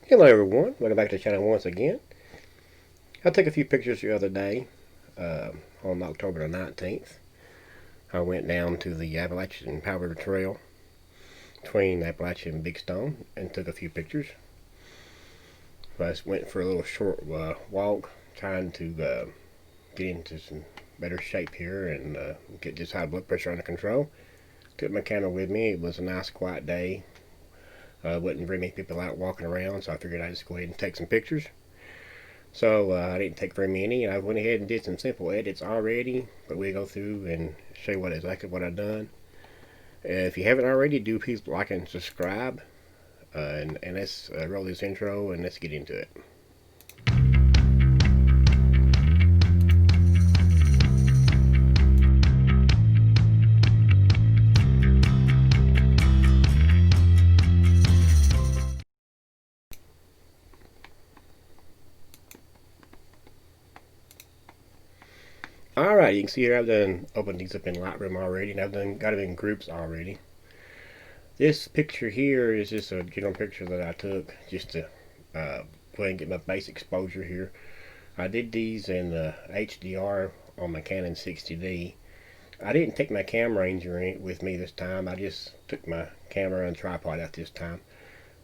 Hello everyone, welcome back to the channel once again. I took a few pictures the other day on October the 19th. I went down to the Appalachian Powell Trail between Appalachia and Big Stone and took a few pictures. I just went for a little short walk trying to get into some better shape here and get this high blood pressure under control. Took my camera with me. It was a nice quiet day. Wasn't very many people out walking around, so I figured I'd just go ahead and take some pictures. So I didn't take very many. I went ahead and did some simple edits already, but we'll go through and show you exactly what I've done. If you haven't already, do please like and subscribe. And let's roll this intro and let's get into it. Alright, you can see here I've done opened these up in Lightroom already, and I've got them in groups already. This picture here is just a general picture that I took just to go ahead and get my base exposure here. I did these in HDR on my Canon 60D. I didn't take my camera ranger with me this time. I just took my camera and tripod out this time.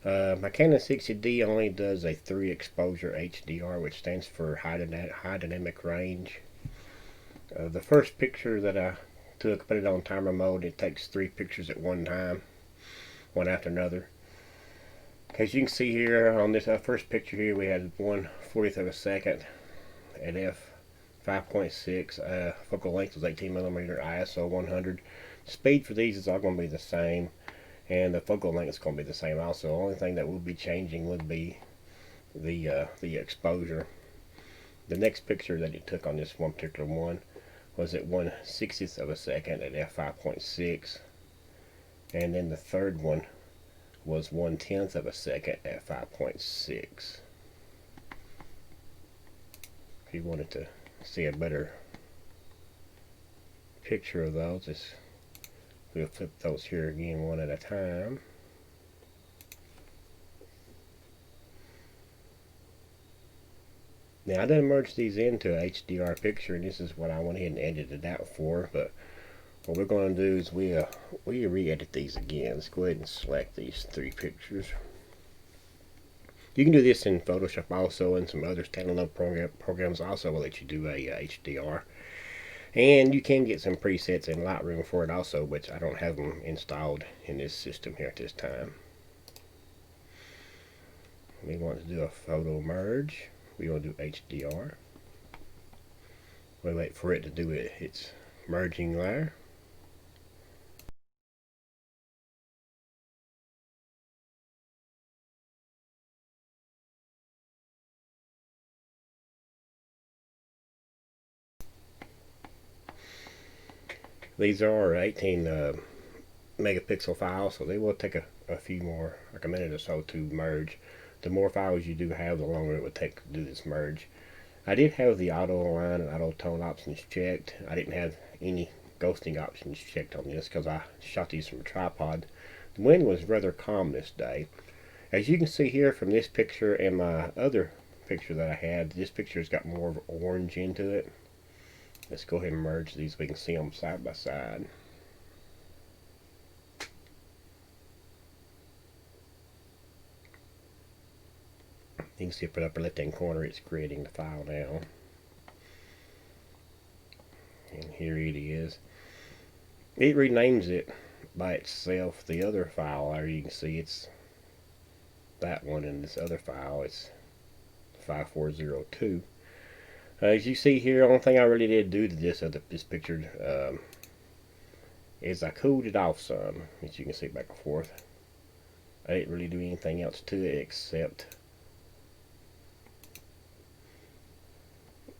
My Canon 60D only does a 3 exposure HDR, which stands for high dynamic range. The first picture that I took, put it on timer mode. It takes 3 pictures at one time, one after another. As you can see here on this first picture here, we had 1/40th of a second at f5.6. Focal length was 18mm, ISO 100. Speed for these is all going to be the same, and the focal length is going to be the same also. The only thing that will be changing would be the exposure. The next picture that it took on this one particular one was at 1/60th of a second at f5.6, and then the third one was 1/10th of a second at 5.6. If you wanted to see a better picture of those, we'll flip those here again one at a time. Now I done merged these into a HDR picture, and this is what I went ahead and edited out for. But what we're going to do is we re-edit these again. Let's go ahead and select these 3 pictures. You can do this in Photoshop also, and some other standalone programs also will let you do a HDR. And you can get some presets in Lightroom for it also, which I don't have them installed in this system here at this time. We want to do a photo merge. We want to do HDR. We wait for it to do its merging there. These are 18 megapixel files, so they will take a few more, like a minute or so to merge. The more files you do have, the longer it would take to do this merge. I did have the auto align and auto tone options checked. I didn't have any ghosting options checked on this because I shot these from a tripod. The wind was rather calm this day. As you can see here from this picture and my other picture that I had, this picture's got more of orange into it. Let's go ahead and merge these so we can see them side by side. You can see up in the upper left hand corner it's creating the file now. And here it is. It renames it by itself. The other file there, you can see it's that one, and this other file it's 5402. As you see here, the only thing I really did do to this picture is I cooled it off some, as you can see back and forth. I didn't really do anything else to it except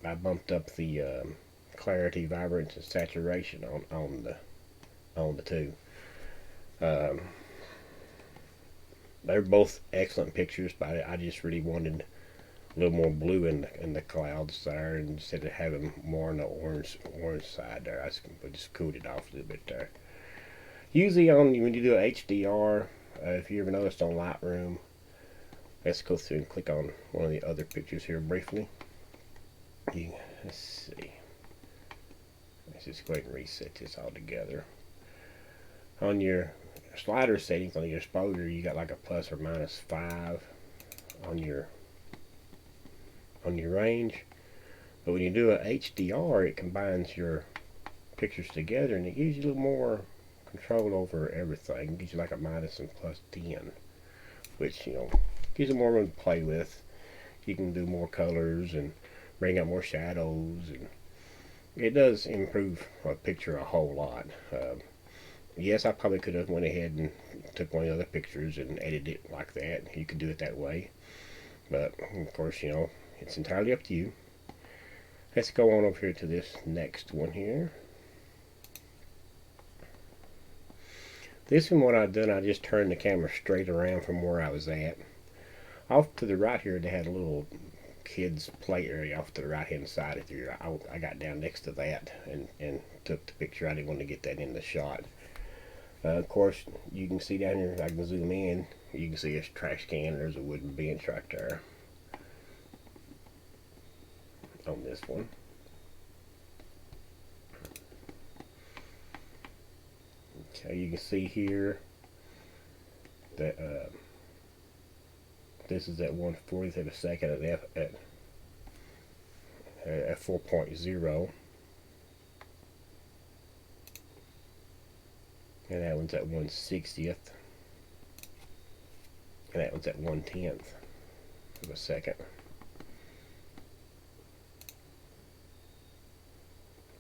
I bumped up the clarity, vibrance, and saturation on the two. They're both excellent pictures, but I just really wanted a little more blue in the clouds there, and instead of having more on the orange side there, I just cooled it off a little bit there. Usually when you do a HDR, if you ever noticed on Lightroom, Let's go through and click on one of the other pictures here briefly. Let's see. Let's just go ahead and reset this all together. On your slider settings on your exposure, you got like a plus or minus 5 on your range. But when you do a HDR, it combines your pictures together and it gives you a little more control over everything. It gives you like a minus and plus 10, which, you know, gives you more room to play with. You can do more colors and bring out more shadows, and it does improve a picture a whole lot. Yes, I probably could have went ahead and took one of the other pictures and edited it like that. You could do it that way, but of course, you know, it's entirely up to you. Let's go on over here to this next one here. This one, what I've done, I just turned the camera straight around from where I was at. Off to the right here, they had a little kids play area off to the right hand side of here. I got down next to that and took the picture. I didn't want to get that in the shot. Of course, you can see down here, I can zoom in, you can see a trash can. There's a wooden bench right there on this one. Okay, you can see here that this is at 1/40th of a second at 4.0, and that one's at 1/60th, and that one's at 1/10th of a second.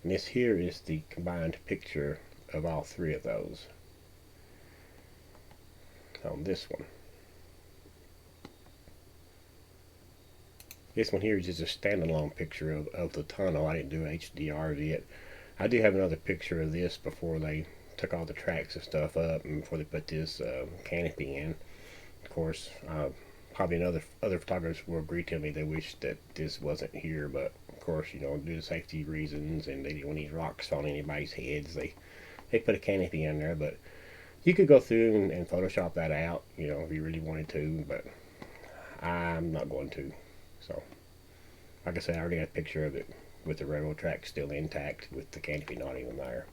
And this here is the combined picture of all three of those on this one. This one here is just a standalone picture of the tunnel. I didn't do HDR yet. I do have another picture of this before they took all the tracks and stuff up and before they put this canopy in. Of course, probably other photographers will agree to me they wish that this wasn't here, but of course, you know, due to safety reasons and they didn't want these rocks falling on anybody's heads, they put a canopy in there. But you could go through and Photoshop that out, you know, if you really wanted to, but I'm not going to. So, like I said, I already got a picture of it with the railroad track still intact with the canopy not even there,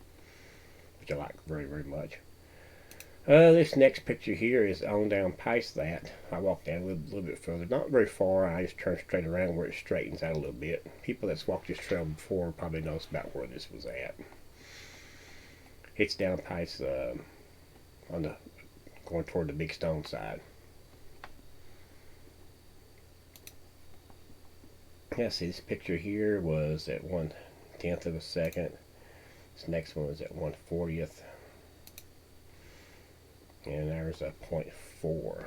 which I like very, very much. This next picture here is on down past that. I walked down a little bit further, not very far. I just turned straight around where it straightens out a little bit. People that's walked this trail before probably knows about where this was at. It's down past on the going toward the Big Stone side. Yeah, see, this picture here was at 1/10th of a second. This next one was at 1/40th. And there's a 0.4.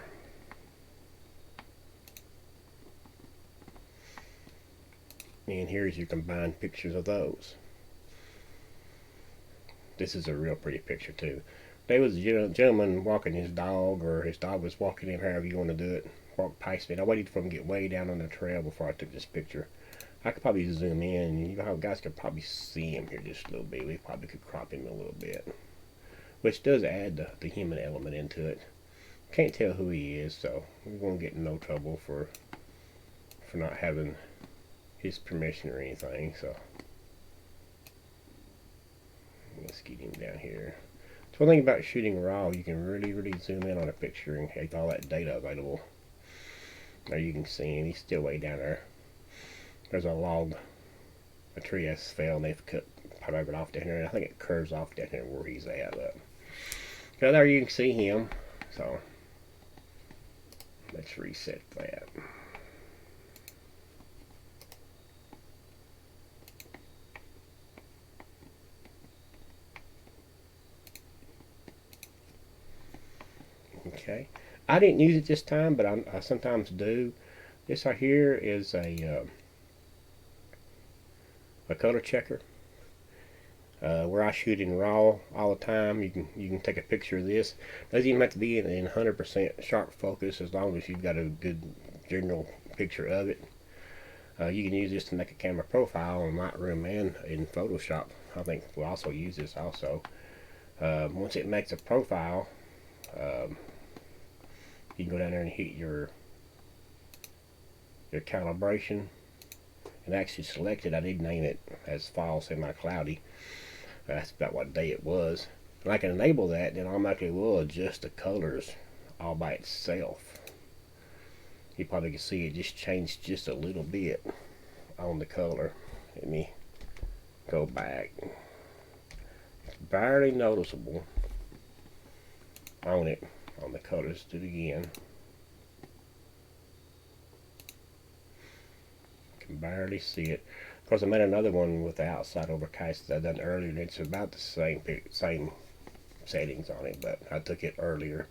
And here's your combined pictures of those. This is a real pretty picture too. There was a gentleman walking his dog, or his dog was walking him, however you want to do it. Walked past me. And I waited for him to get way down on the trail before I took this picture. I could probably zoom in, and you guys could probably see him here just a little bit. We probably could crop him a little bit, which does add the human element into it. Can't tell who he is, so we won't get in no trouble for not having his permission or anything. So let's get him down here. So one thing about shooting raw, you can really zoom in on a picture and have all that data available. There you can see him. He's still way down there. There's a tree has fell, and they've cut part of it off down here. And I think it curves off down here where he's at. But so there you can see him. So let's reset that. Okay, I didn't use it this time, but I sometimes do. This right here is a color checker. Where I shoot in RAW all the time, you can take a picture of this. Doesn't even have to be in 100% sharp focus, as long as you've got a good general picture of it. You can use this to make a camera profile in Lightroom and in Photoshop. I think we'll also use this also. Once it makes a profile, you can go down there and hit your your calibration, and actually selected. I did name it as fall semi-cloudy. That's about what day it was. And I can enable that, then automatically will adjust the colors all by itself. You probably can see it just changed just a little bit on the color. Let me go back. It's barely noticeable on it, on the colors. Do it again. Can barely see it. Of course, I made another one with the outside overcast that I done earlier, and it's about the same settings on it, but I took it earlier.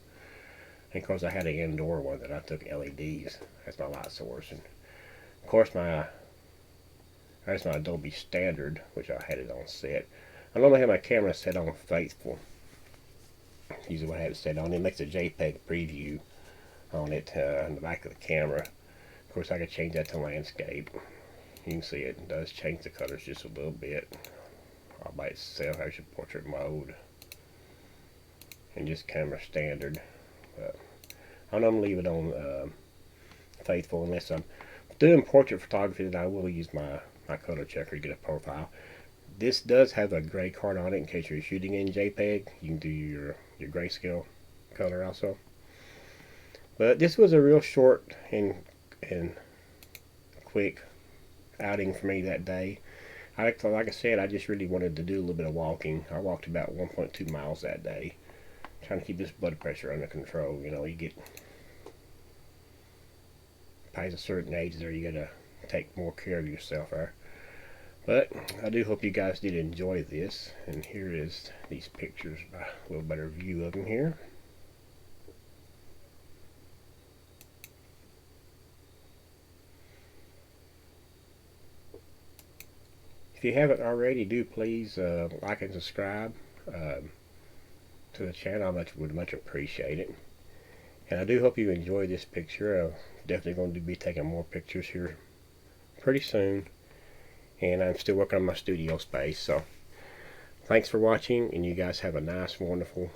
And of course, I had an indoor one that I took LEDs as my light source, and of course that's my Adobe Standard, which I had it on set. I normally have my camera set on faithful. Usually what I have it set on. It makes a JPEG preview on it in the back of the camera. Of course, I could change that to landscape. You can see it does change the colors just a little bit all by itself. Actually, portrait mode and just camera standard. I'm gonna leave it on faithful unless I'm doing portrait photography. Then I will use my color checker to get a profile. This does have a gray card on it in case you're shooting in JPEG. You can do your grayscale color also. But this was a real short and quick outing for me that day. Like I said, I just really wanted to do a little bit of walking. I walked about 1.2 miles that day, trying to keep this blood pressure under control. You know, you get past a certain age there, you gotta take more care of yourself there. But I do hope you guys did enjoy this, and here is these pictures by a little better view of them here. If you haven't already, do please like and subscribe to the channel. I would much appreciate it. And I do hope you enjoy this picture. I'm definitely going to be taking more pictures here pretty soon. And I'm still working on my studio space. So thanks for watching, and you guys have a nice, wonderful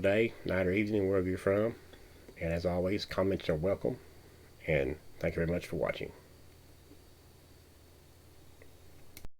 day, night or evening, wherever you're from. And as always, comments are welcome. And thank you very much for watching.